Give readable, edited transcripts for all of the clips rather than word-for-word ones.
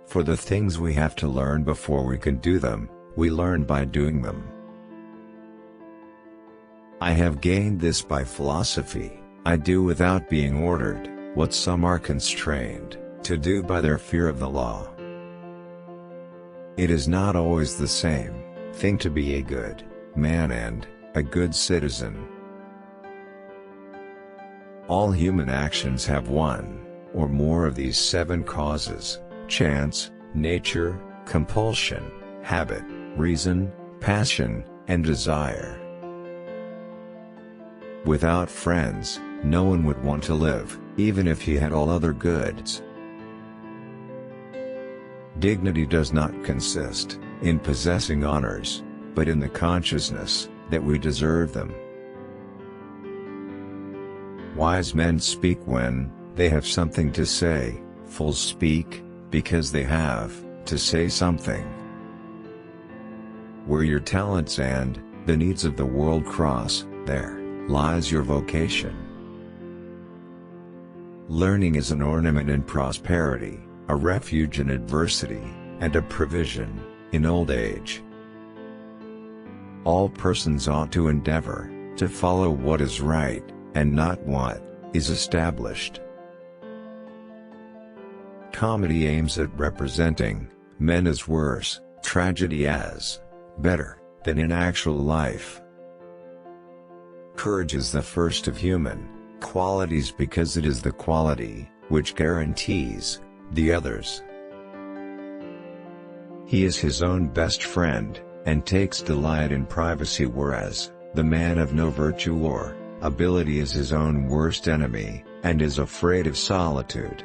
For the things we have to learn before we can do them, we learn by doing them. I have gained this by philosophy. I do without being ordered, what some are constrained to do by their fear of the law. It is not always the same thing to be a good man and a good citizen. All human actions have one or more of these 7 causes: chance, nature, compulsion, habit, reason, passion, and desire. Without friends, no one would want to live, even if he had all other goods. Dignity does not consist in possessing honors, but in the consciousness that we deserve them. Wise men speak when they have something to say, fools speak because they have to say something. Where your talents and the needs of the world cross, there lies your vocation. Learning is an ornament in prosperity, a refuge in adversity, and a provision in old age. All persons ought to endeavor to follow what is right, and not what is established. Comedy aims at representing men as worse, tragedy as better than in actual life. Courage is the first of human qualities because it is the quality which guarantees the others. He is his own best friend, and takes delight in privacy, whereas the man of no virtue or ability is his own worst enemy, and is afraid of solitude.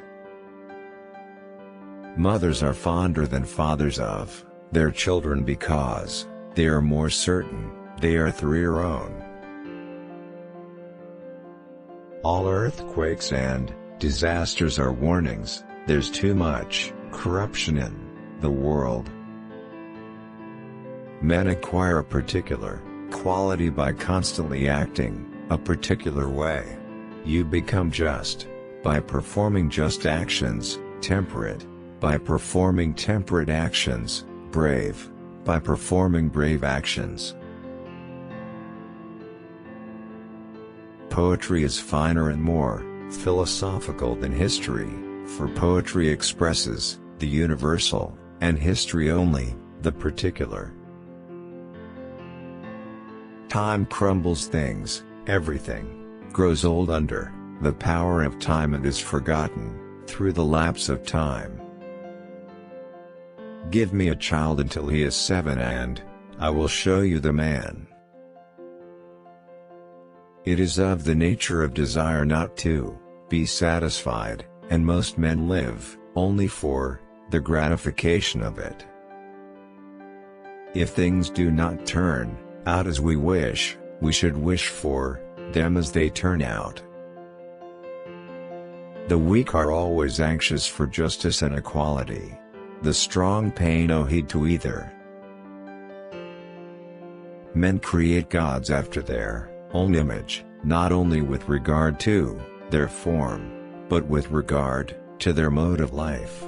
Mothers are fonder than fathers of their children because they are more certain they are through your own. All earthquakes and disasters are warnings. There's too much corruption in the world. Men acquire a particular quality by constantly acting a particular way. You become just by performing just actions, temperate by performing temperate actions, brave by performing brave actions. Poetry is finer and more philosophical than history, for poetry expresses the universal, and history only the particular. Time crumbles things, everything grows old under the power of time and is forgotten through the lapse of time. Give me a child until he is 7 and I will show you the man. It is of the nature of desire not to be satisfied, and most men live only for the gratification of it. If things do not turn out as we wish, we should wish for them as they turn out. The weak are always anxious for justice and equality. The strong pay no heed to either. Men create gods after their own image, not only with regard to their form, but with regard to their mode of life.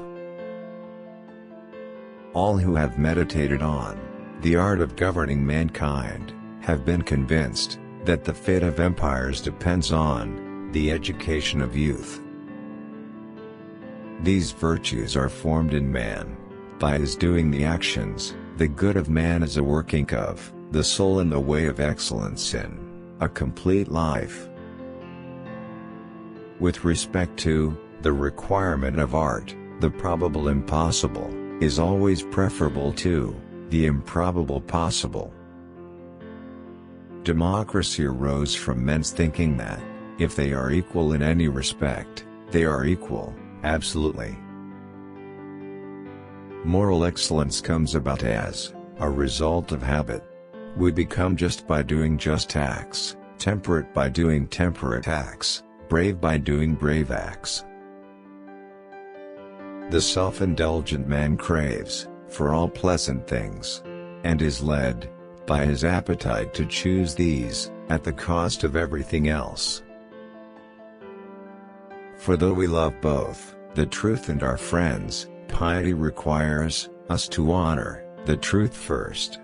All who have meditated on the art of governing mankind have been convinced that the fate of empires depends on the education of youth. These virtues are formed in man by his doing the actions. The good of man is a working of the soul in the way of excellence in a complete life. With respect to the requirement of art, the probable impossible is always preferable to the improbable possible. Democracy arose from men's thinking that, if they are equal in any respect, they are equal absolutely. Moral excellence comes about as a result of habit. We become just by doing just acts, temperate by doing temperate acts, brave by doing brave acts. The self-indulgent man craves for all pleasant things, and is led by his appetite to choose these at the cost of everything else. For though we love both the truth and our friends, Piety requires us to honor the truth first.